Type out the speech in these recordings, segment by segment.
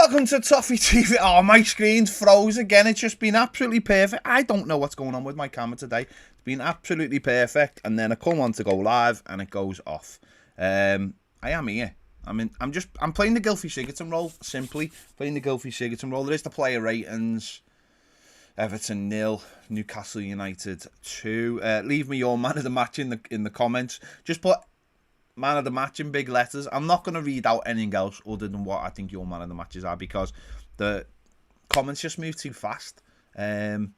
Welcome to Toffee TV. Oh, my screen's froze again. It's just been absolutely perfect. I don't know what's going on with my camera today. It's been absolutely perfect. And then I come on to go live and it goes off. I am here. I'm playing the Gylfi Sigurdsson role. Simply playing the Gylfi Sigurdsson role. There is the player ratings. Everton 0, Newcastle United 2. Leave me your man of the match in the comments. Just put man of the match in big letters. I'm not going to read out anything else other than what I think your man of the matches are, because the comments just move too fast. So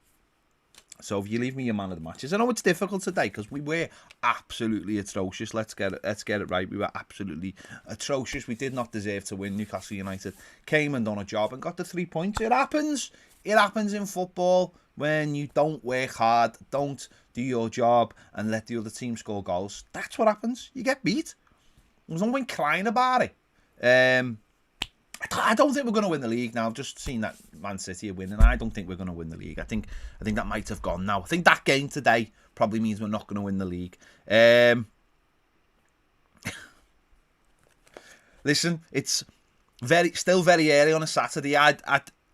if you leave me your man of the matches, I know it's difficult today because we were absolutely atrocious. Let's get it right. We were absolutely atrocious. We did not deserve to win. Newcastle United came and done a job and got the 3 points. It happens. It happens in football when you don't work hard, don't do your job, and let the other team score goals. That's what happens. You get beat. There's no point crying about it. I don't think we're going to win the league now. I've just seen that Man City are winning. I don't think we're going to win the league. I think that might have gone now. I think that game today probably means we're not going to win the league. Listen, it's still very early on a Saturday.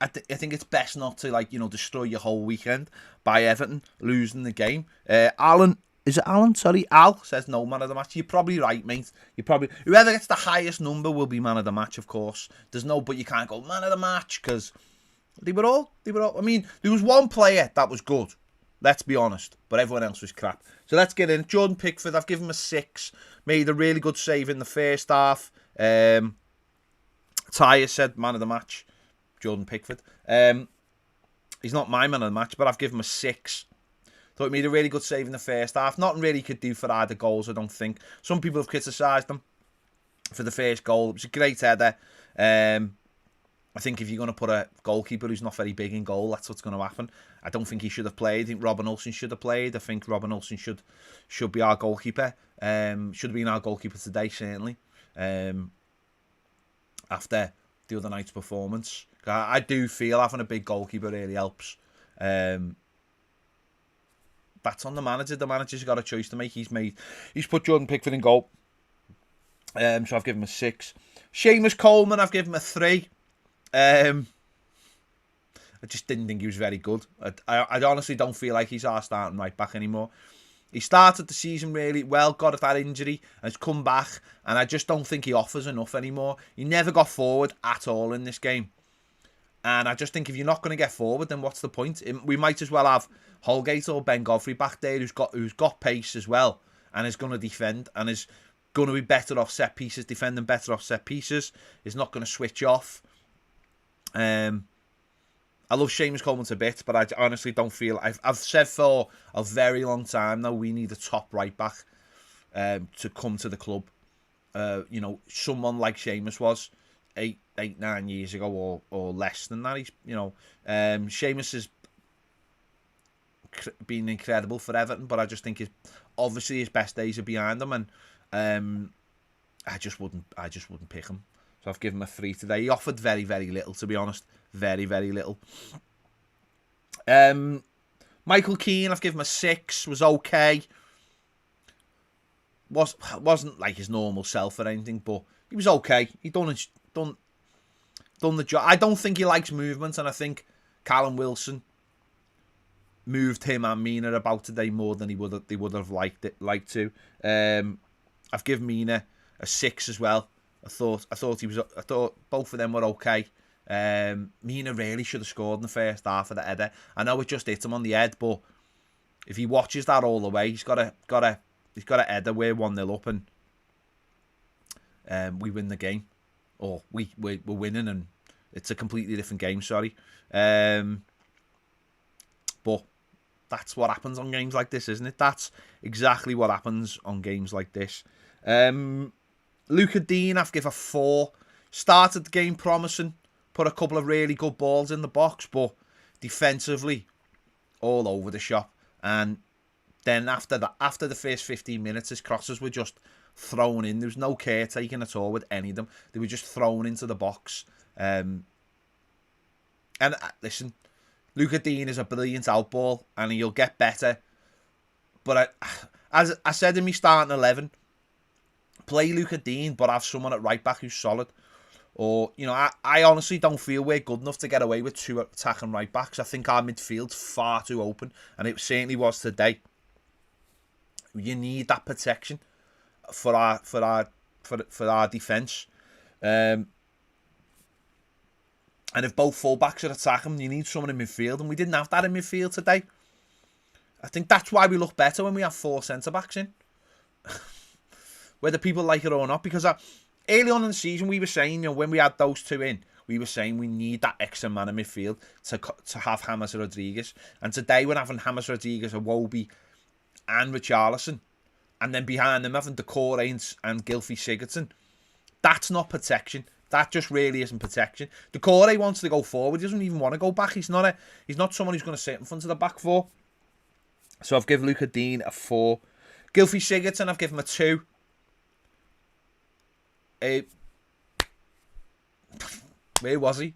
I think it's best not to, destroy your whole weekend by Everton losing the game. Alan, is it Alan? Sorry, Al says no man of the match. You're probably right, mate. Whoever gets the highest number will be man of the match, of course. But you can't go man of the match because they were all. I mean, there was one player that was good. Let's be honest, but everyone else was crap. So let's get in. Jordan Pickford, I've given him a 6. Made a really good save in the first half. Tyre said man of the match. Jordan Pickford. He's not my man of the match, but I've given him a 6. Thought he made a really good save in the first half. Nothing really he could do for either goals, I don't think. Some people have criticised him for the first goal. It was a great header. I think if you're going to put a goalkeeper who's not very big in goal, that's what's going to happen. I don't think he should have played. I think Robin Olsen should have played. I think Robin Olsen should be our goalkeeper. Should have been our goalkeeper today, certainly. After the other night's performance. I do feel having a big goalkeeper really helps. That's on the manager. The manager's got a choice to make. He's put Jordan Pickford in goal. So I've given him a 6. Sheamus Coleman, I've given him a 3. I just didn't think he was very good. I honestly don't feel like he's our starting right back anymore. He started the season really well, got that injury, and has come back, and I just don't think he offers enough anymore. He never got forward at all in this game. And I just think if you're not going to get forward, then what's the point? We might as well have Holgate or Ben Godfrey back there who's got pace as well and is going to defend and is going to be better off set pieces, defending better off set pieces, is not going to switch off. I love Sheamus Coleman a bit, but I honestly don't feel... I've said for a very long time now we need a top right back to come to the club. Someone like Sheamus was 9 years ago or less than that. Sheamus has been incredible for Everton, but I just think obviously his best days are behind him, and I just wouldn't pick him. So I've given him a 3 today. He offered very, very little, to be honest. Very, very little. Michael Keane, I've given him a 6. Was okay. Wasn't like his normal self or anything, but he was okay. He done the job. I don't think he likes movement, and I think Callum Wilson moved him and Mina about today more than they would have liked to. I've given Mina a 6 as well. I thought both of them were okay. Mina really should have scored in the first half of the header. I know it just hit him on the head, but if he watches that all the way, he's got a header. We're 1-0 up and we win the game, or we're winning, and it's a completely different game. Sorry, but that's what happens on games like this, isn't it? That's exactly what happens on games like this. Luca Dean, I've given a 4. Started the game promising, put a couple of really good balls in the box, but defensively, all over the shop. And then after the first 15 minutes, his crosses were just thrown in. There was no caretaking at all with any of them. They were just thrown into the box. Listen, Luca Dean is a brilliant outball, and he'll get better. But as I said in my starting 11, play Luca Dean, but have someone at right back who's solid. Or, you know, I honestly don't feel we're good enough to get away with 2 attacking right backs. I think our midfield's far too open, and it certainly was today. You need that protection for our defence. And if both fullbacks are attacking, you need someone in midfield, and we didn't have that in midfield today. I think that's why we look better when we have 4 centre-backs in. Whether people like it or not, because early on in the season we were saying, you know, when we had those 2 in, we were saying we need that extra man in midfield to have James Rodriguez. And today we're having James Rodriguez, Iwobi and Richarlison, and then behind them having Decore and Gylfi Sigurdsson. That's not protection. That just really isn't protection. Decore wants to go forward. He doesn't even want to go back. He's not someone who's going to sit in front of the back 4. So I've given Luca Dean a 4. Gylfi Sigurdsson, I've given him a 2. Where was he?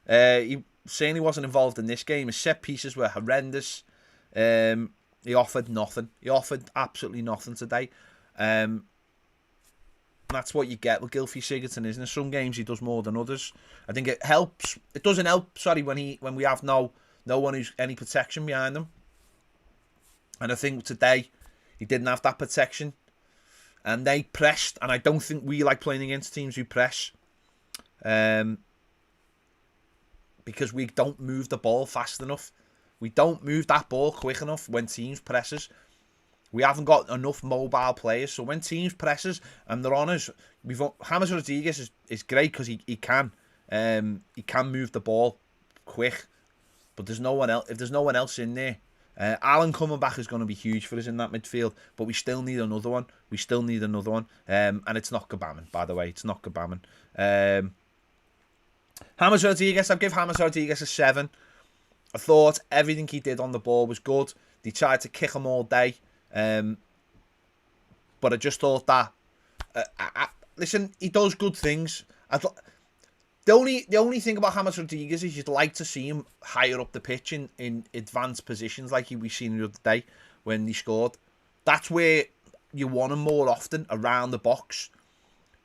He certainly wasn't involved in this game. His set pieces were horrendous. He offered nothing. He offered absolutely nothing today. That's what you get with Gylfi Sigurdsson, isn't it? Some games he does more than others. I think it helps. It doesn't help, when we have no one who's any protection behind them. And I think today he didn't have that protection. And they pressed, and I don't think we like playing against teams who press. Because we don't move the ball fast enough. We don't move that ball quick enough when teams presses. We haven't got enough mobile players. So when teams presses and they're on us, James Rodriguez is great because he can move the ball quick. But there's no one else. If there's no one else in there, Alan coming back is going to be huge for us in that midfield. But we still need another one. And it's not Gbamin, by the way. It's not Gbamin. James Rodriguez, I'll give James Rodriguez a 7. I thought everything he did on the ball was good. They tried to kick him all day. But I just thought that... listen, he does good things. The only thing about James Rodriguez is you'd like to see him higher up the pitch in advanced positions like we've seen the other day when he scored. That's where you want him more often, around the box.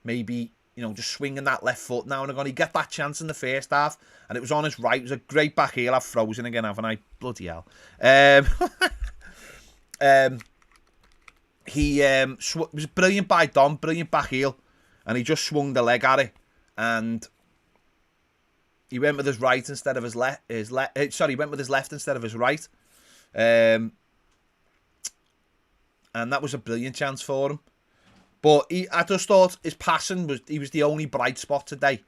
Maybe, you know, just swinging that left foot now and again. He got that chance in the first half, and it was on his right. It was a great back heel. I've frozen again, haven't I? Bloody hell. It was brilliant by Dom, brilliant back heel, and he just swung the leg at it, and he went with his right instead of his left. He went with his left instead of his right, and that was a brilliant chance for him. But I just thought his passing was the only bright spot today.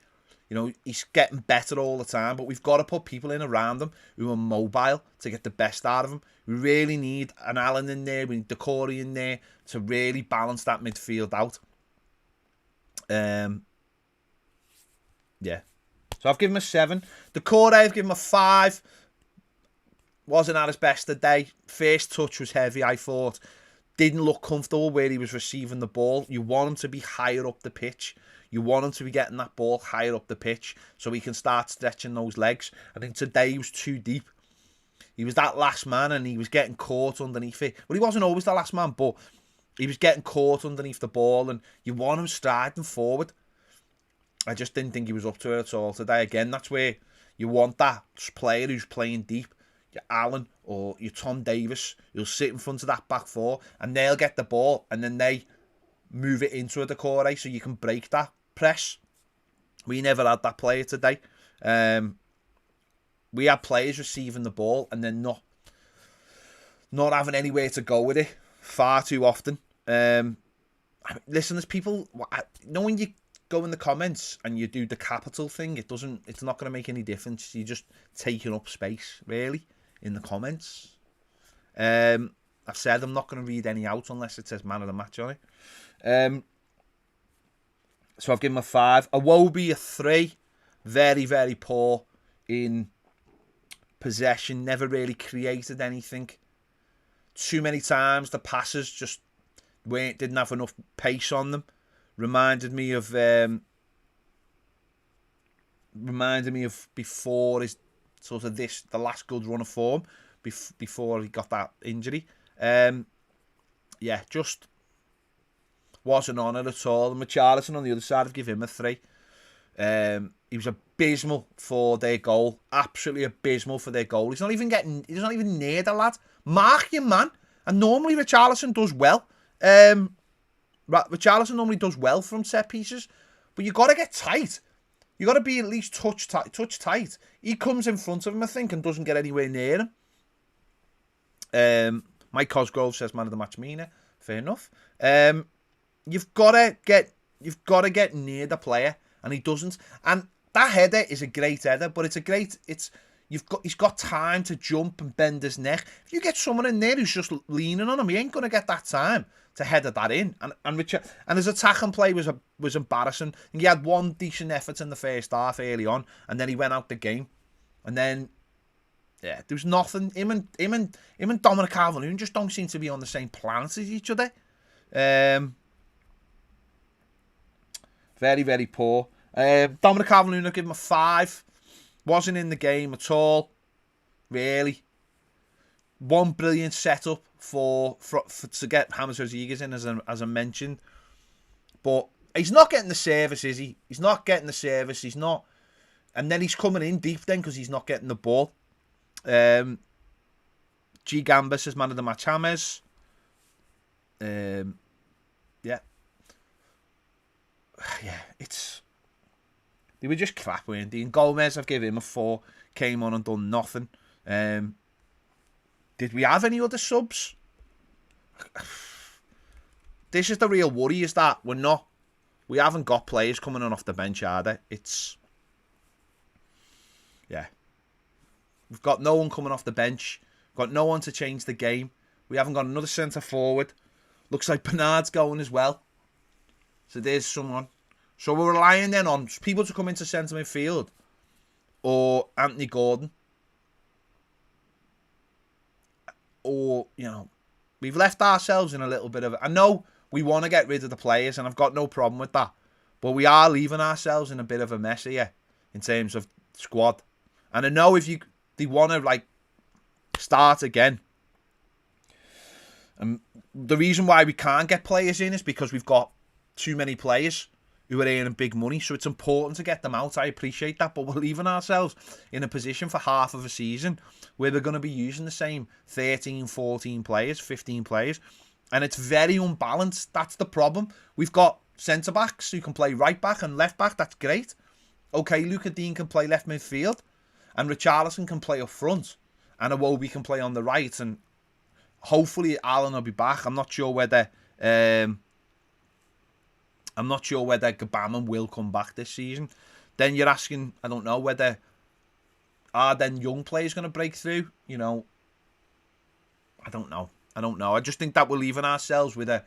You know, he's getting better all the time, but we've got to put people in around him who are mobile to get the best out of him. We really need an Allen in there, we need Decore in there to really balance that midfield out. Yeah. So I've given him a 7. Decore, I've given him a 5. Wasn't at his best today. First touch was heavy, I thought. Didn't look comfortable where he was receiving the ball. You want him to be higher up the pitch. You want him to be getting that ball higher up the pitch so he can start stretching those legs. I think today he was too deep. He was that last man and he was getting caught underneath it. Well, he wasn't always the last man, but he was getting caught underneath the ball and you want him striding forward. I just didn't think he was up to it at all today. Again, that's where you want that player who's playing deep. Your Allen or your Tom Davis, you'll sit in front of that back 4 and they'll get the ball and then they move it into a Decore so you can break that press. We never had that player today. We had players receiving the ball and then not having anywhere to go with it far too often. Listen, there's people, when you go in the comments and you do the capital thing, it's not going to make any difference. You're just taking up space, really, in the comments. I've said I'm not going to read any out unless it says man of the match on it. So I've given him a 5. Iwobi a 3. Very, very poor in possession. Never really created anything. Too many times the passes just didn't have enough pace on them. Reminded me of before his sort of the last good run of form before he got that injury. Yeah, just wasn't on it at all. And McPartland on the other side, I've given him a 3. He was abysmal for their goal. Absolutely abysmal for their goal. He's not even near the lad. Mark your man. And normally Richarlison does well. Richarlison normally does well from set pieces. But you got to get tight. You got to be at least touch tight. He comes in front of him, I think, and doesn't get anywhere near him. Mike Cosgrove says man of the match, Mina. Fair enough. You've got to get near the player, and he doesn't. And that header is a great header, but he's got time to jump and bend his neck. If you get someone in there who's just leaning on him, he ain't gonna get that time to header that in. And his attacking play was embarrassing. He had one decent effort in the first half early on, and then he went out the game. And then there was nothing. Him and Dominic Calvert-Lewin just don't seem to be on the same planet as each other. Very, very poor. Dominic Calvert-Lewin, I'll give him a 5. Wasn't in the game at all, really. One brilliant setup for to get James Rodriguez in, as I mentioned. But he's not getting the service, is he? He's not getting the service. He's not. And then he's coming in deep then because he's not getting the ball. G. Gambus is man of the match, James. Yeah, it's... They were just crap, weren't they? And Gomez, I've given him a 4. Came on and done nothing. Did we have any other subs? This is the real worry, is that we haven't got players coming on off the bench either. We've got no one coming off the bench. We've got no one to change the game. We haven't got another centre forward. Looks like Bernard's going as well. So there's someone. So we're relying then on people to come into centre midfield or Anthony Gordon. Or, we've left ourselves in a little bit of... I know we want to get rid of the players and I've got no problem with that. But we are leaving ourselves in a bit of a mess here in terms of squad. And I know if they want to start again. The reason why we can't get players in is because we've got too many players who are earning big money, so it's important to get them out. I appreciate that, but we're leaving ourselves in a position for half of a season where we're going to be using the same 13, 14 players, 15 players, and it's very unbalanced. That's the problem. We've got centre-backs who can play right-back and left-back. That's great. Okay, Luca Dean can play left midfield, and Richarlison can play up front, and Iwobi can play on the right, and hopefully Alan will be back. I'm not sure whether Gbamin will come back this season. Then you're asking, I don't know, whether are then young players going to break through? I don't know. I just think that we're leaving ourselves with a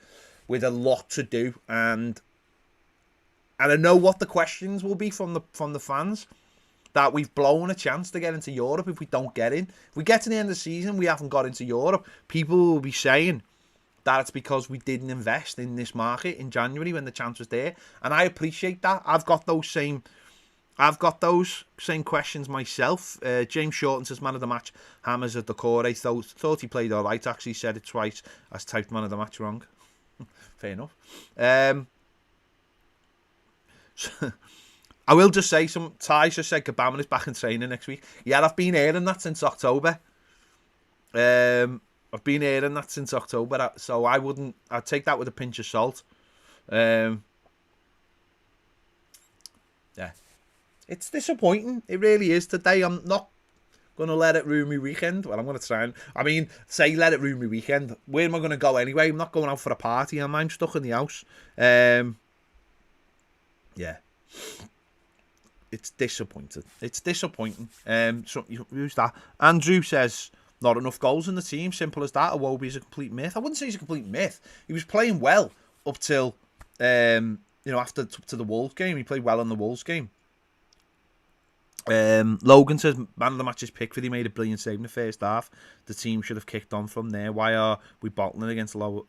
lot to do, and I know what the questions will be from the fans. That we've blown a chance to get into Europe if we don't get in. If we get to the end of the season, we haven't got into Europe. People will be saying that it's because we didn't invest in this market in January when the chance was there, and I appreciate that. I've got those same questions myself. James Shorten says man of the match, Hammers at the core. I thought he played all right. Actually said it twice. I typed man of the match wrong. Fair enough. I will just say, Ty just said Gbamin is back in training next week. Yeah, I've been hearing that since October. I've been hearing that since October, so I'd take that with a pinch of salt. Yeah. It's disappointing. It really is today. I'm not going to let it ruin my weekend. Well, I'm going to try and... say let it ruin my weekend. Where am I going to go anyway? I'm not going out for a party, I'm stuck in the house. Yeah. It's disappointing. So, who's that? Andrew says... Not enough goals in the team, simple as that. Iwobi's a complete myth. I wouldn't say he's a complete myth. He was playing well up till, after to the Wolves game. He played well in the Wolves game. Logan says, man of the match is Pickford. He made a brilliant save in the first half. The team should have kicked on from there. Why are we bottling against lower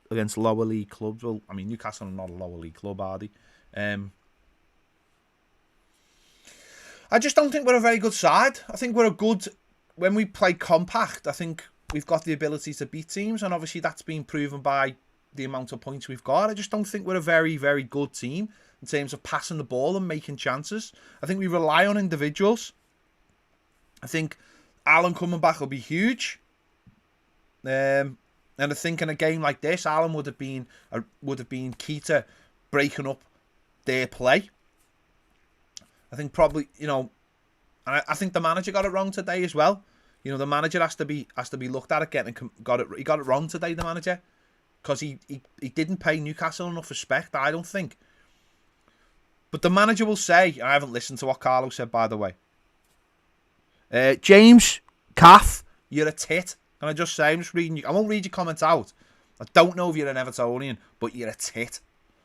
league clubs? Well, Newcastle are not a lower league club, are they? I just don't think we're a very good side. I think we're a good... When we play compact, I think we've got the ability to beat teams, and obviously that's been proven by the amount of points we've got. I just don't think we're a very, very good team. in terms of passing the ball and making chances. I think we rely on individuals. I think Alan coming back will be huge. And I think in a game like this, Alan would have been key to breaking up their play. I think probably, I think the manager got it wrong today as well. The manager has to be looked at again and he got it wrong today, the manager, because he didn't pay Newcastle enough respect, I don't think. But the manager will say, I haven't listened to what Carlo said, by the way. James Caff, you're a tit. Can I just say, I'm just reading you. I won't read your comments out. I don't know if you're an Evertonian, but you're a tit.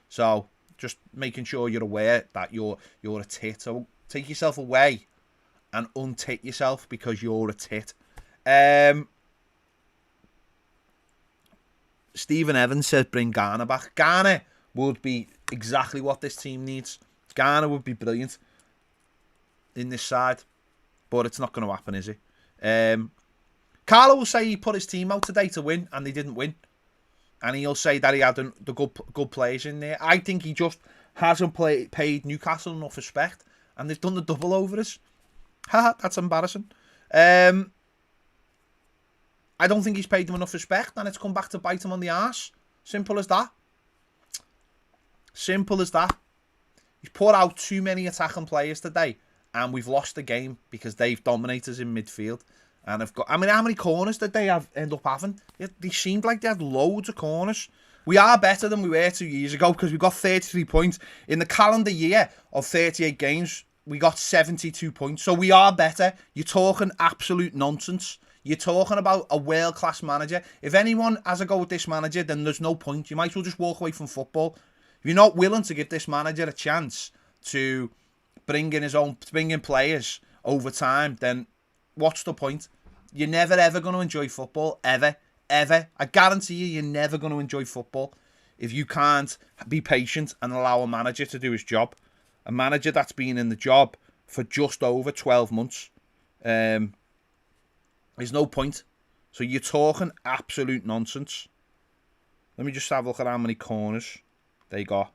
So just making sure you're aware that you're a tit. So take yourself away and untit yourself because you're a tit. Stephen Evans said bring Garner back. Garner would be exactly what this team needs. Garner would be brilliant in this side. But it's not going to happen, is it? Carlo will say he put his team out today to win, and they didn't win. And he'll say that he had the good players in there. I think he just hasn't paid Newcastle enough respect, and they've done the double over us. Haha, that's embarrassing. I don't think he's paid them enough respect, and it's come back to bite him on the arse. Simple as that. Simple as that. He's put out too many attacking players today, and we've lost the game because they've dominated us in midfield. And how many corners did they end up having? They seemed like they had loads of corners. We are better than we were 2 years ago because we got 33 points. In the calendar year of 38 games, we got 72 points. So we are better. You're talking absolute nonsense. You're talking about a world-class manager. If anyone has a go with this manager, then there's no point. You might as well just walk away from football. If you're not willing to give this manager a chance to bring in players over time, then what's the point? You're never ever going to enjoy football, ever. I guarantee you're never going to enjoy football if you can't be patient and allow a manager to do his job. A manager that's been in the job for just over 12 months. There's no point. So you're talking absolute nonsense. Let me just have a look at how many corners they got.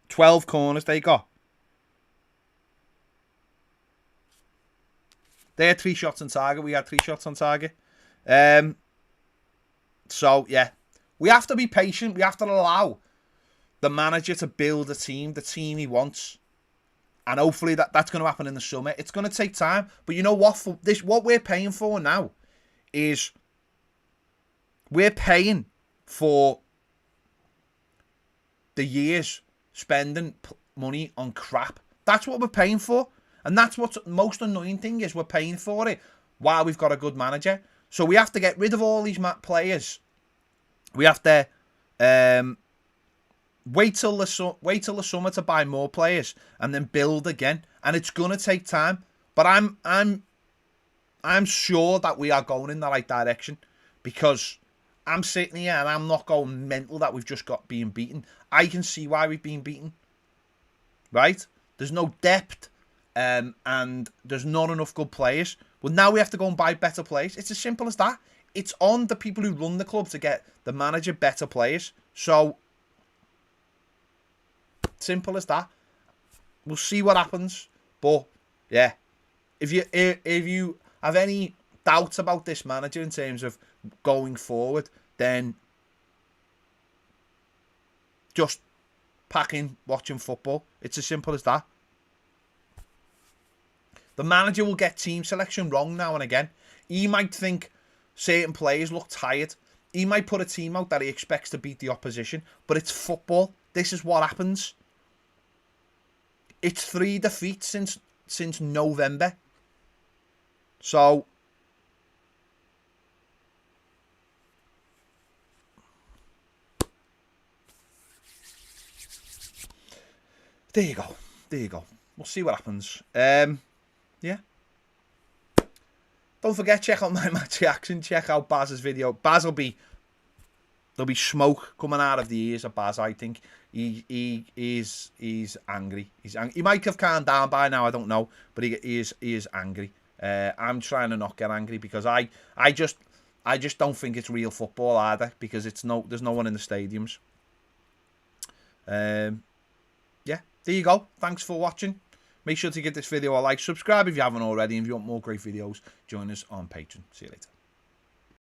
12 corners they got. They had 3 shots on target. We had 3 shots on target. So, yeah. We have to be patient. We have to allow the manager to build the team he wants. And hopefully that's going to happen in the summer. It's going to take time. But you know what? What we're paying for now is we're paying for the years spending money on crap. That's what we're paying for. And that's what's most annoying thing is we're paying for it while we've got a good manager. So we have to get rid of all these players. We have to wait till the summer to buy more players and then build again. And it's gonna take time. But I'm sure that we are going in the right direction because I'm sitting here and I'm not going mental that we've just got being beaten. I can see why we've been beaten. Right? There's no depth. And there's not enough good players. Well, now we have to go and buy better players. It's as simple as that. It's on the people who run the club to get the manager better players. So, simple as that. We'll see what happens. But, yeah. If you have any doubts about this manager in terms of going forward, then just pack in watching football. It's as simple as that. The manager will get team selection wrong now and again. He might think certain players look tired. He might put a team out that he expects to beat the opposition. But it's football. This is what happens. It's 3 defeats since November. So there you go. We'll see what happens. Yeah. Don't forget, check out my match reaction. Check out Baz's video. There'll be smoke coming out of the ears of Baz, I think. He's angry. He might have calmed down by now, I don't know. But he is angry. I'm trying to not get angry because I just don't think it's real football either because there's no one in the stadiums. Yeah, there you go. Thanks for watching. Make sure to give this video a like. Subscribe if you haven't already. And if you want more great videos, join us on Patreon. See you later.